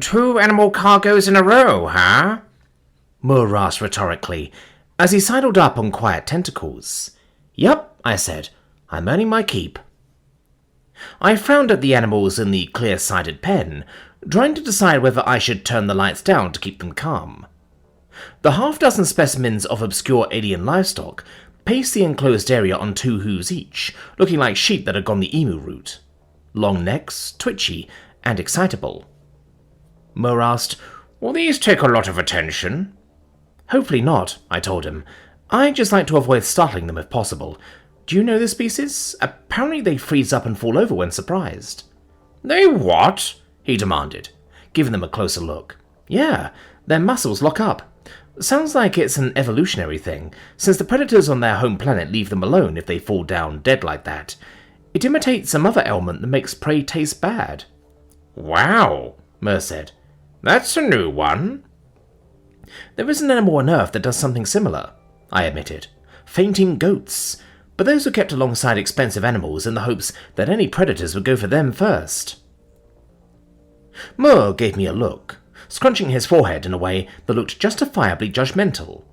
2 animal cargoes in a row, huh? Moore asked rhetorically, as he sidled up on quiet tentacles. Yup, I said. I'm earning my keep. I frowned at the animals in the clear-sided pen, trying to decide whether I should turn the lights down to keep them calm. The half-dozen specimens of obscure alien livestock paced the enclosed area on 2 hooves each, looking like sheep that had gone the emu route. Long necks, twitchy, and excitable. Moore asked, "Will these take a lot of attention?" "Hopefully not," I told him. "I just like to avoid startling them if possible. Do you know this species? Apparently they freeze up and fall over when surprised." "They what?" he demanded, giving them a closer look. "Yeah, their muscles lock up. Sounds like it's an evolutionary thing, since the predators on their home planet leave them alone if they fall down dead like that. It imitates some other ailment that makes prey taste bad." "Wow," Moore said. "That's a new one." "There is an animal on Earth that does something similar," I admitted. "Fainting goats. But those are kept alongside expensive animals in the hopes that any predators would go for them first." Moore gave me a look, scrunching his forehead in a way that looked justifiably judgmental.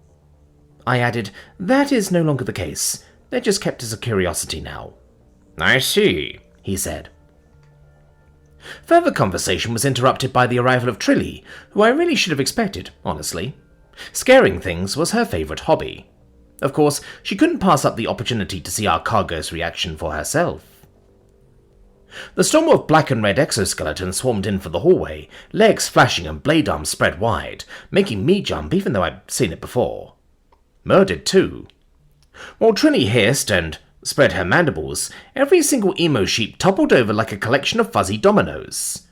I added, "That is no longer the case. They're just kept as a curiosity now." "I see," he said. Further conversation was interrupted by the arrival of Trilly, who I really should have expected, honestly. Scaring things was her favourite hobby. Of course, she couldn't pass up the opportunity to see our cargo's reaction for herself. The storm of black and red exoskeletons swarmed in for the hallway, legs flashing and blade arms spread wide, making me jump even though I'd seen it before. Moore did too. While Trilly hissed and spread her mandibles, every single emo sheep toppled over like a collection of fuzzy dominoes.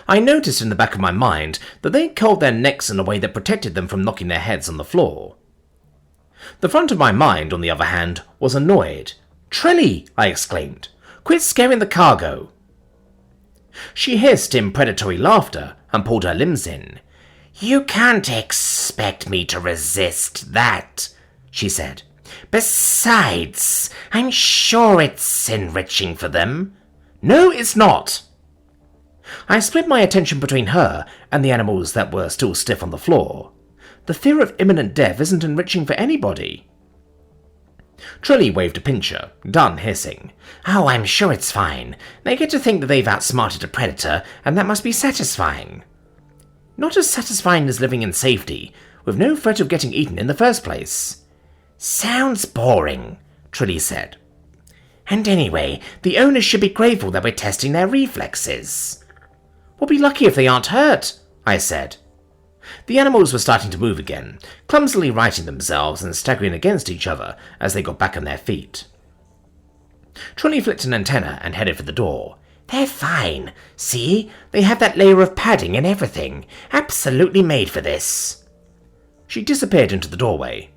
I noticed in the back of my mind that they curled their necks in a way that protected them from knocking their heads on the floor. The front of my mind, on the other hand, was annoyed. "Trilly!" I exclaimed. "Quit scaring the cargo!" She hissed in predatory laughter and pulled her limbs in. "You can't expect me to resist that," she said. "Besides, I'm sure it's enriching for them." "No, it's not!" I split my attention between her and the animals that were still stiff on the floor. The fear of imminent death isn't enriching for anybody. Trilly waved a pincher, done hissing. "Oh, I'm sure it's fine. They get to think that they've outsmarted a predator, and that must be satisfying." "Not as satisfying as living in safety, with no threat of getting eaten in the first place." "Sounds boring," Trilly said. "And anyway, the owners should be grateful that we're testing their reflexes." "We'll be lucky if they aren't hurt," I said. The animals were starting to move again, clumsily righting themselves and staggering against each other as they got back on their feet. Trilly flicked an antenna and headed for the door. "They're fine. See? They have that layer of padding and everything. Absolutely made for this." She disappeared into the doorway.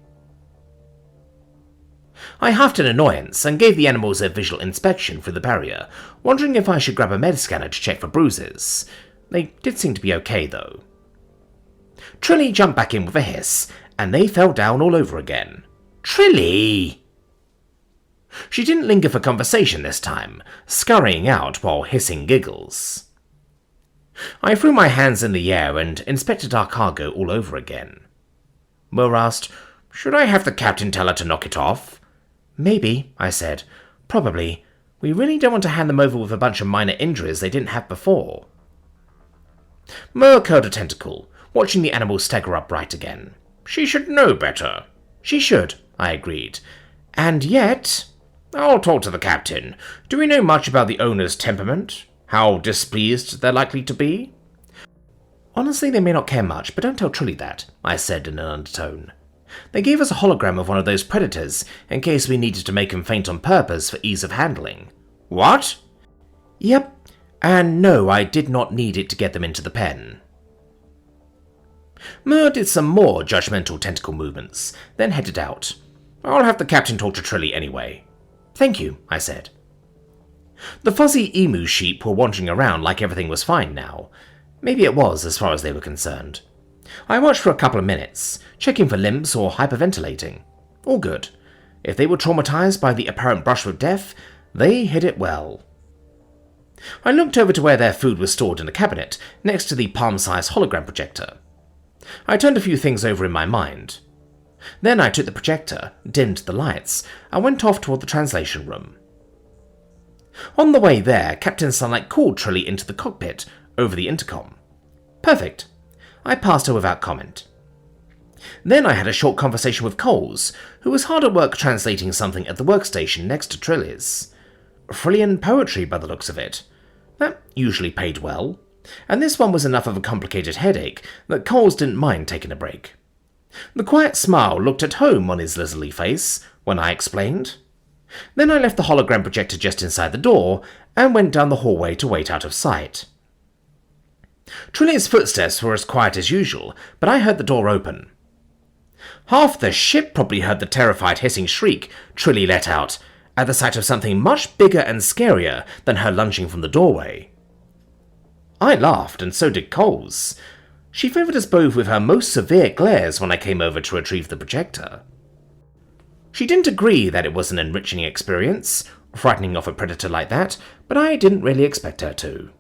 I huffed in annoyance and gave the animals a visual inspection through the barrier, wondering if I should grab a med scanner to check for bruises. They did seem to be okay, though. Trilly jumped back in with a hiss, and they fell down all over again. "Trilly!" She didn't linger for conversation this time, scurrying out while hissing giggles. I threw my hands in the air and inspected our cargo all over again. Moore asked, "Should I have the captain tell her to knock it off?" "Maybe," I said. "Probably. We really don't want to hand them over with a bunch of minor injuries they didn't have before." Moore curled a tentacle, watching the animal stagger upright again. "She should know better." "She should," I agreed. "And yet—" "I'll talk to the captain. Do we know much about the owner's temperament? How displeased they're likely to be?" "Honestly, they may not care much, but don't tell Trilly that," I said in an undertone. "They gave us a hologram of one of those predators, in case we needed to make him faint on purpose for ease of handling." "What?" "Yep. And no, I did not need it to get them into the pen." Moore did some more judgmental tentacle movements, then headed out. "I'll have the captain talk to Trilly anyway." "Thank you," I said. The fuzzy emu sheep were wandering around like everything was fine now. Maybe it was, as far as they were concerned. I watched for a couple of minutes, checking for limps or hyperventilating. All good. If they were traumatized by the apparent brush with death, they hid it well. I looked over to where their food was stored in a cabinet, next to the palm-sized hologram projector. I turned a few things over in my mind. Then I took the projector, dimmed the lights, and went off toward the translation room. On the way there, Captain Sunlight called Trilly into the cockpit, over the intercom. Perfect. I passed her without comment. Then I had a short conversation with Coles, who was hard at work translating something at the workstation next to Trilly's. Frillian poetry by the looks of it. That usually paid well, and this one was enough of a complicated headache that Coles didn't mind taking a break. The quiet smile looked at home on his lizardly face when I explained. Then I left the hologram projector just inside the door and went down the hallway to wait out of sight. Trilly's footsteps were as quiet as usual, but I heard the door open. Half the ship probably heard the terrified hissing shriek Trilly let out at the sight of something much bigger and scarier than her lunging from the doorway. I laughed, and so did Coles. She favoured us both with her most severe glares when I came over to retrieve the projector. She didn't agree that it was an enriching experience, frightening off a predator like that, but I didn't really expect her to.